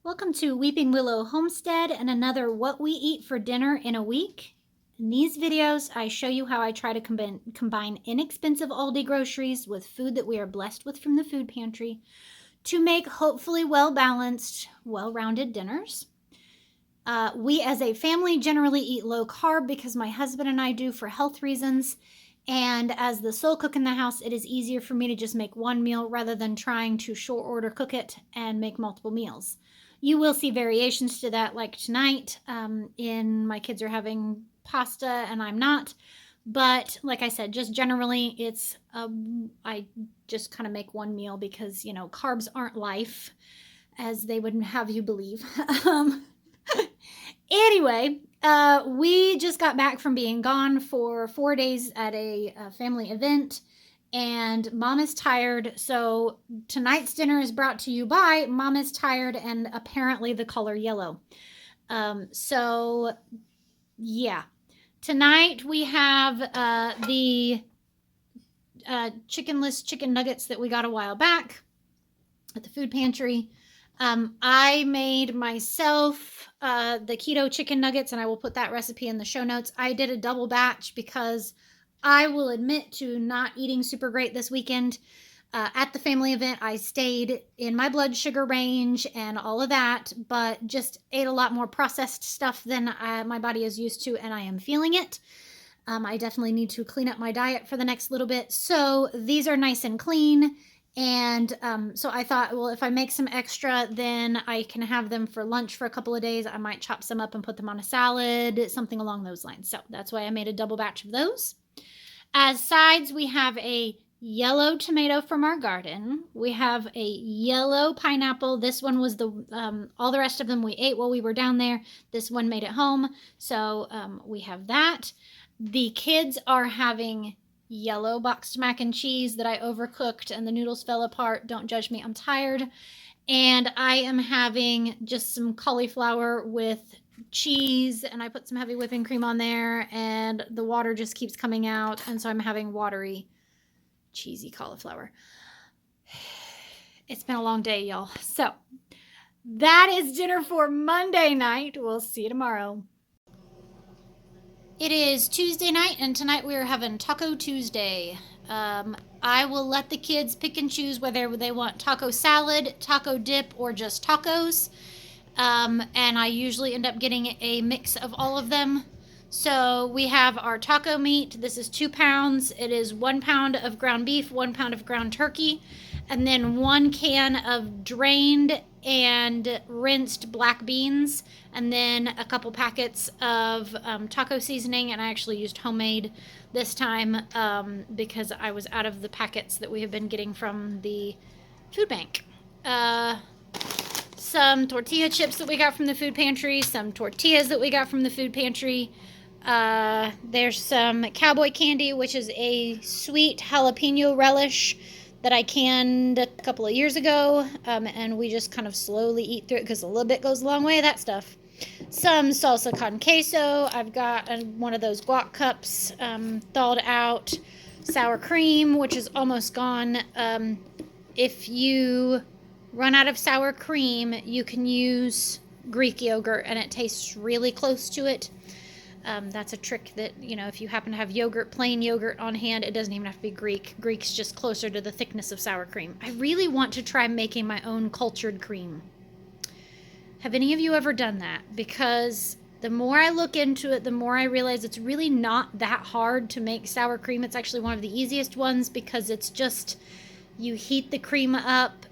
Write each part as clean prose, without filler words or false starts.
Welcome to Weeping Willow Homestead and another What We Eat for Dinner in a Week. In these videos, I show you how I try to combine inexpensive Aldi groceries with food that we are blessed with from the food pantry to make hopefully well-balanced, well-rounded dinners. We as a family generally eat low carb because my husband and I do for health reasons. And as the sole cook in the house, it is easier for me to just make one meal rather than trying to short order cook it and make multiple meals. You will see variations to that, like tonight. My kids are having pasta and I'm not. But like I said, just generally, I just kind of make one meal because, carbs aren't life, as they would have you believe. Anyway, we just got back from being gone for 4 days at a family event, and Mom is tired. So tonight's dinner is brought to you by Mom is Tired and apparently the color yellow. Tonight we have the chickenless chicken nuggets that we got a while back at the food pantry. I made myself the keto chicken nuggets, and I will put that recipe in the show notes. I did a double batch because I will admit to not eating super great this weekend. At the family event, I stayed in my blood sugar range and all of that, but just ate a lot more processed stuff than my body is used to, and I am feeling it. I definitely need to clean up my diet for the next little bit. So these are nice and clean. And so I thought, well, if I make some extra, then I can have them for lunch for a couple of days. I might chop some up and put them on a salad, something along those lines. So that's why I made a double batch of those. As sides, we have a yellow tomato from our garden. We have a yellow pineapple. This one was all the rest of them we ate while we were down there. This one made it home. So we have that. The kids are having yellow boxed mac and cheese that I overcooked and the noodles fell apart. Don't judge me, I'm tired. And I am having just some cauliflower with cheese, and I put some heavy whipping cream on there, and the water just keeps coming out, and so I'm having watery, cheesy cauliflower. It's been a long day, y'all. So that is dinner for Monday night. We'll see you tomorrow. It is Tuesday night, and tonight we are having Taco Tuesday. I will let the kids pick and choose whether they want taco salad, taco dip, or just tacos. And I usually end up getting a mix of all of them. So we have our taco meat. This is 2 pounds. It is 1 pound of ground beef, 1 pound of ground turkey, and then 1 can of drained and rinsed black beans, and then a couple packets of taco seasoning. And I actually used homemade this time because I was out of the packets that we have been getting from the food bank. Some tortilla chips that we got from the food pantry, some tortillas that we got from the food pantry. There's some cowboy candy, which is a sweet jalapeno relish that I canned a couple of years ago, and we just kind of slowly eat through it because a little bit goes a long way, that stuff. Some salsa con queso. I've got one of those guac cups thawed out. Sour cream, which is almost gone. If you run out of sour cream, you can use Greek yogurt, and it tastes really close to it. That's a trick that, if you happen to have yogurt, plain yogurt on hand, it doesn't even have to be Greek. Greek's just closer to the thickness of sour cream. I really want to try making my own cultured cream. Have any of you ever done that? Because the more I look into it, the more I realize it's really not that hard to make sour cream. It's actually one of the easiest ones because it's just, you heat the cream up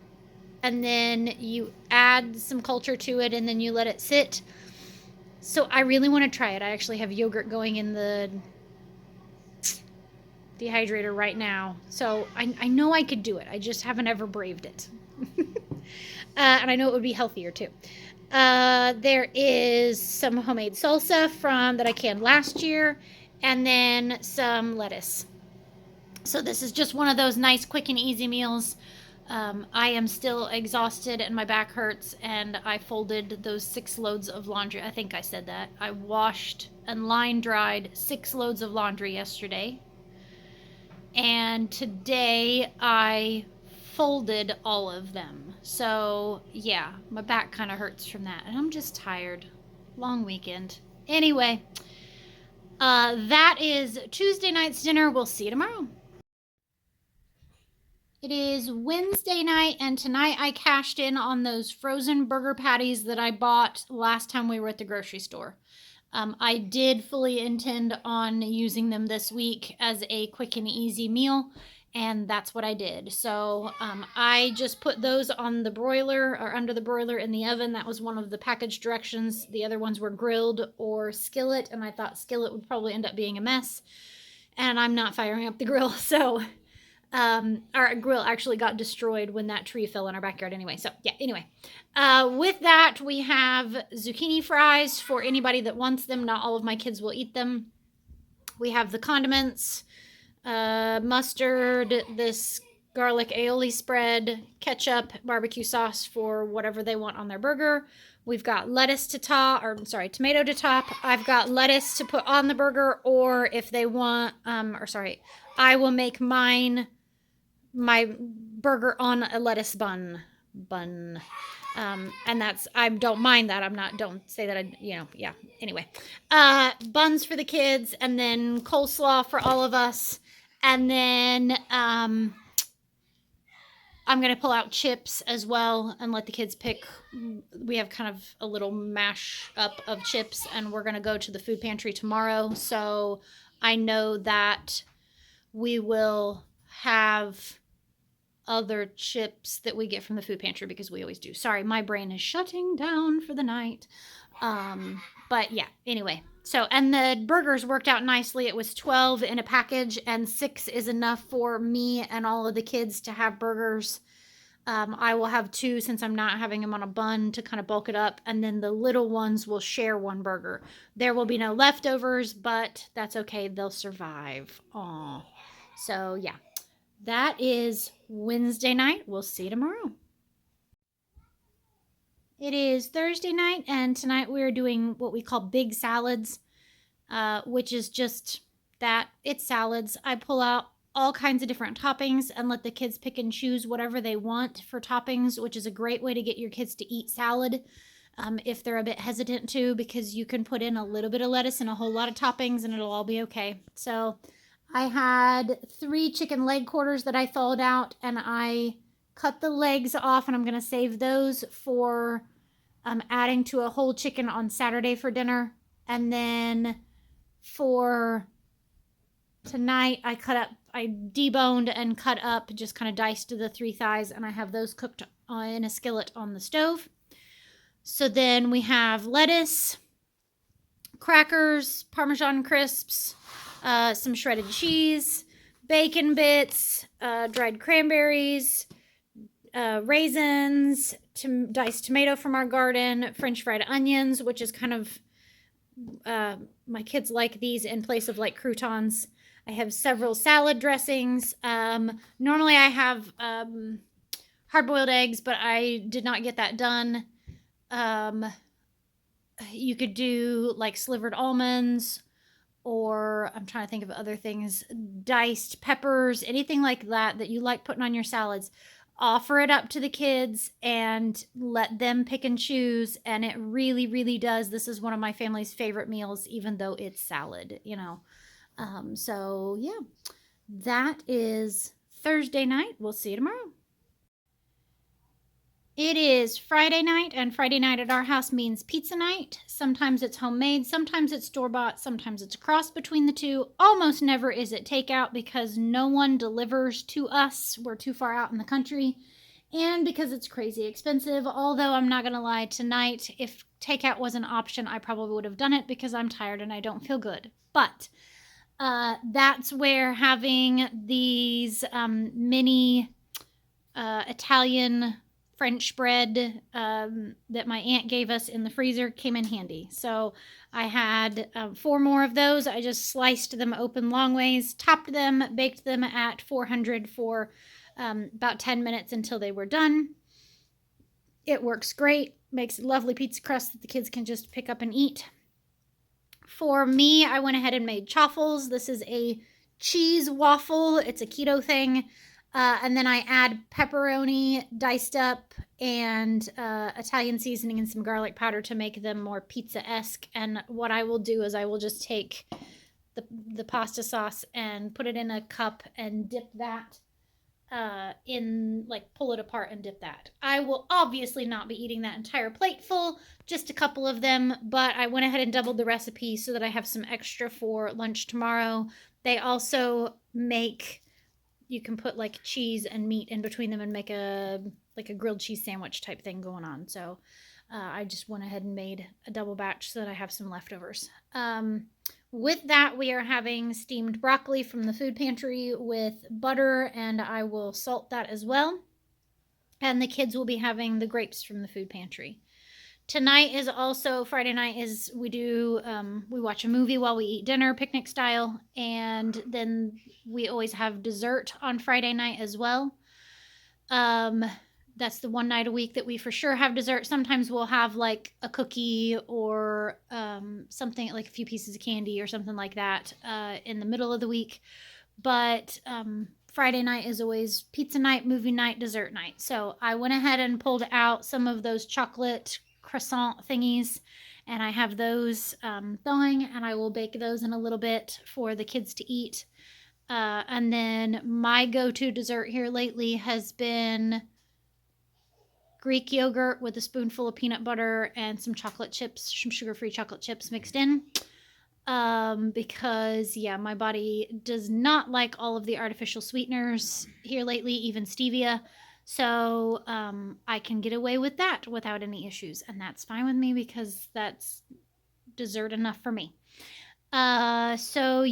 and then you add some culture to it and then you let it sit. So I really want to try it. I actually have yogurt going in the dehydrator right now. So I know I could do it. I just haven't ever braved it. And I know it would be healthier too. There is some homemade salsa that I canned last year, and then some lettuce. So this is just one of those nice, quick and easy meals. I am still exhausted and my back hurts, and I folded those 6 loads of laundry. I think I said that. I washed and line dried 6 loads of laundry yesterday. And today I folded all of them. So yeah, my back kind of hurts from that, and I'm just tired. Long weekend. Anyway, that is Tuesday night's dinner. We'll see you tomorrow. It is Wednesday night, and tonight I cashed in on those frozen burger patties that I bought last time we were at the grocery store. I did fully intend on using them this week as a quick and easy meal, and that's what I did. So I just put those on the broiler or under the broiler in the oven. That was one of the package directions. The other ones were grilled or skillet, and I thought skillet would probably end up being a mess, and I'm not firing up the grill. So our grill actually got destroyed when that tree fell in our backyard anyway. So yeah, anyway, with that, we have zucchini fries for anybody that wants them. Not all of my kids will eat them. We have the condiments, mustard, this garlic aioli spread, ketchup, barbecue sauce for whatever they want on their burger. We've got lettuce to top, or sorry, tomato to top. I've got lettuce to put on the burger, or if they want, I will make my burger on a lettuce bun. And that's, I don't mind that. Don't say that yeah. Anyway, buns for the kids, and then coleslaw for all of us. And then, I'm going to pull out chips as well and let the kids pick. We have kind of a little mash up of chips, and we're going to go to the food pantry tomorrow. So I know that we will have other chips that we get from the food pantry, because we always do. Sorry, my brain is shutting down for the night. But yeah, anyway. So, and the burgers worked out nicely. It was 12 in a package, and 6 is enough for me and all of the kids to have burgers. I will have 2 since I'm not having them on a bun to kind of bulk it up. And then the little ones will share one burger. There will be no leftovers, but that's okay. They'll survive. Aw. So yeah, that is Wednesday night. We'll see you tomorrow. It is Thursday night, and tonight we are doing what we call big salads, which is just that. It's salads. I pull out all kinds of different toppings and let the kids pick and choose whatever they want for toppings, which is a great way to get your kids to eat salad if they're a bit hesitant to, because you can put in a little bit of lettuce and a whole lot of toppings and it'll all be okay. So I had 3 chicken leg quarters that I thawed out, and I cut the legs off, and I'm going to save those for adding to a whole chicken on Saturday for dinner. And then for tonight, I deboned and cut up, just kind of diced the 3 thighs, and I have those cooked in a skillet on the stove. So then we have lettuce, crackers, Parmesan crisps, some shredded cheese, bacon bits, dried cranberries, raisins, diced tomato from our garden, French fried onions, which is kind of, my kids like these in place of like croutons. I have several salad dressings. Normally I have hard-boiled eggs, but I did not get that done. You could do like slivered almonds, or I'm trying to think of other things, diced peppers, anything like that you like putting on your salads. Offer it up to the kids and let them pick and choose, and it really, really does. This is one of my family's favorite meals, even though it's salad, So yeah, that is Thursday night. We'll see you tomorrow. It is Friday night, and Friday night at our house means pizza night. Sometimes it's homemade, sometimes it's store-bought, sometimes it's a cross between the two. Almost never is it takeout, because no one delivers to us. We're too far out in the country, and because it's crazy expensive. Although I'm not going to lie, tonight, if takeout was an option, I probably would have done it, because I'm tired and I don't feel good. But that's where having these mini Italian French bread that my aunt gave us in the freezer came in handy. So I had 4 more of those. I just sliced them open long ways, topped them, baked them at 400 for about 10 minutes until they were done. It works great. Makes a lovely pizza crust that the kids can just pick up and eat. For me, I went ahead and made chaffles. This is a cheese waffle. It's a keto thing. And then I add pepperoni diced up and Italian seasoning and some garlic powder to make them more pizza-esque. And what I will do is I will just take the pasta sauce and put it in a cup and dip that in, like, pull it apart and dip that. I will obviously not be eating that entire plate full, just a couple of them, but I went ahead and doubled the recipe so that I have some extra for lunch tomorrow. They also make, you can put like cheese and meat in between them and make a grilled cheese sandwich type thing going on. So I just went ahead and made a double batch so that I have some leftovers. With that, we are having steamed broccoli from the food pantry with butter, and I will salt that as well. And the kids will be having the grapes from the food pantry. Tonight is also, Friday night is, we watch a movie while we eat dinner, picnic style, and then we always have dessert on Friday night as well. That's the one night a week that we for sure have dessert. Sometimes we'll have like a cookie or something like a few pieces of candy or something like that in the middle of the week. But Friday night is always pizza night, movie night, dessert night. So I went ahead and pulled out some of those chocolate croissant thingies, and I have those thawing, and I will bake those in a little bit for the kids to eat. And then my go-to dessert here lately has been Greek yogurt with a spoonful of peanut butter and some chocolate chips, some sugar-free chocolate chips mixed in. Because my body does not like all of the artificial sweeteners here lately, even stevia. So I can get away with that without any issues, and that's fine with me because that's dessert enough for me. So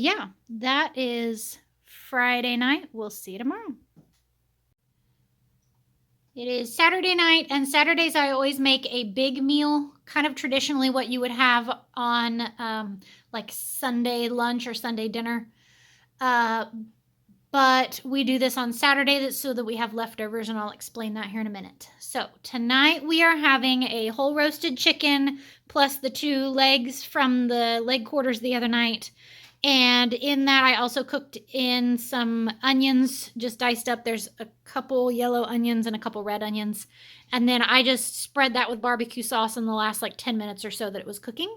that is Friday night. We'll see you tomorrow. It is Saturday night, and Saturdays I always make a big meal, kind of traditionally what you would have on like Sunday lunch or Sunday dinner. But we do this on Saturday so that we have leftovers, and I'll explain that here in a minute. So tonight we are having a whole roasted chicken plus the 2 legs from the leg quarters the other night. And in that, I also cooked in some onions, just diced up. There's a couple yellow onions and a couple red onions. And then I just spread that with barbecue sauce in the last like 10 minutes or so that it was cooking.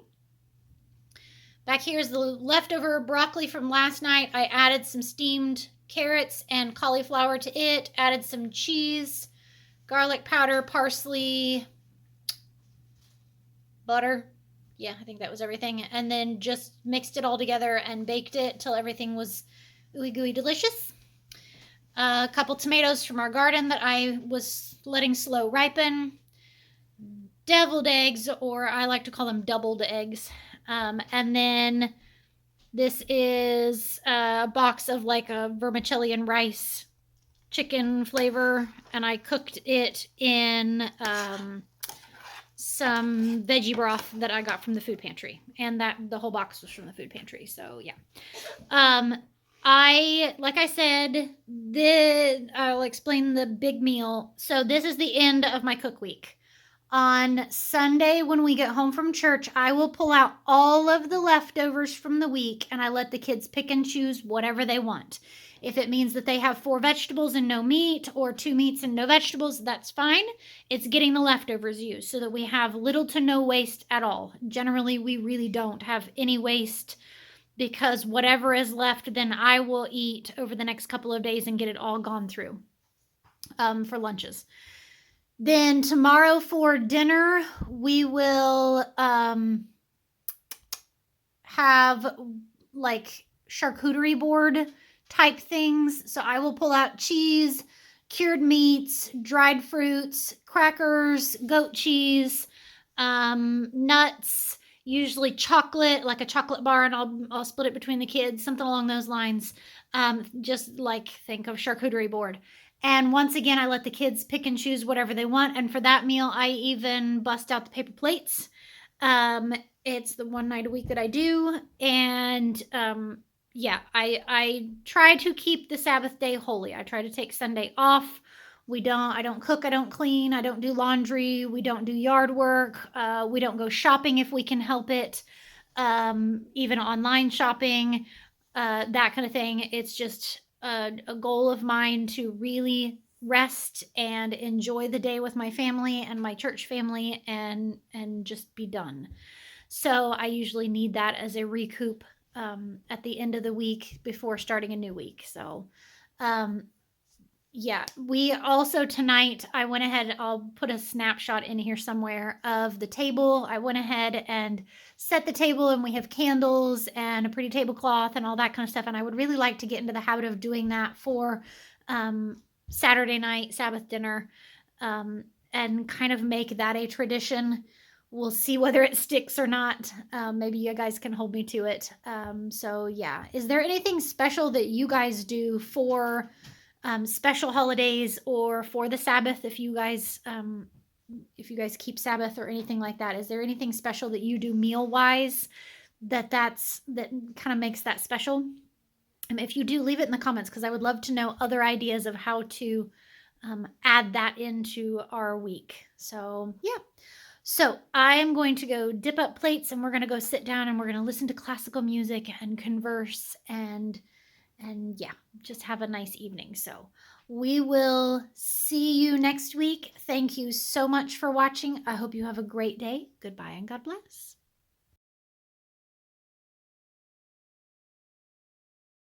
Back here is the leftover broccoli from last night. I added some steamed carrots and cauliflower to it, added some cheese, garlic powder, parsley, butter. Yeah, I think that was everything. And then just mixed it all together and baked it till everything was ooey gooey delicious. A couple tomatoes from our garden that I was letting slow ripen. Deviled eggs, or I like to call them doubled eggs. And then this is a box of like a vermicelli and rice chicken flavor. And I cooked it in some veggie broth that I got from the food pantry, and that the whole box was from the food pantry. So like I said, I'll explain the big meal. So this is the end of my cook week. On Sunday, when we get home from church, I will pull out all of the leftovers from the week, and I let the kids pick and choose whatever they want. If it means that they have 4 vegetables and no meat, or 2 meats and no vegetables, that's fine. It's getting the leftovers used so that we have little to no waste at all. Generally, we really don't have any waste, because whatever is left, then I will eat over the next couple of days and get it all gone through for lunches. Then tomorrow for dinner, we will have like charcuterie board type things. So I will pull out cheese, cured meats, dried fruits, crackers, goat cheese, nuts, usually chocolate, like a chocolate bar, and I'll split it between the kids, something along those lines. Just like think of charcuterie board. And once again, I let the kids pick and choose whatever they want. And for that meal, I even bust out the paper plates. It's the one night a week that I do. And I try to keep the Sabbath day holy. I try to take Sunday off. I don't cook, I don't clean, I don't do laundry, we don't do yard work, we don't go shopping if we can help it, even online shopping, that kind of thing. It's just a goal of mine to really rest and enjoy the day with my family and my church family and just be done. So I usually need that as a recoup at the end of the week before starting a new week. So um, yeah, we also tonight, I went ahead, I'll put a snapshot in here somewhere of the table. I went ahead and set the table, and we have candles and a pretty tablecloth and all that kind of stuff. And I would really like to get into the habit of doing that for um, Saturday night, Sabbath dinner, um, and kind of make that a tradition. We'll see whether it sticks or not. Maybe you guys can hold me to it. So, yeah. Is there anything special that you guys do for special holidays or for the Sabbath if you guys keep Sabbath or anything like that? Is there anything special that you do meal wise that kind of makes that special? If you do, leave it in the comments because I would love to know other ideas of how to add that into our week. So yeah. So I'm going to go dip up plates and we're going to go sit down and we're going to listen to classical music and converse and yeah, just have a nice evening. So we will see you next week. Thank you so much for watching. I hope you have a great day. Goodbye and God bless.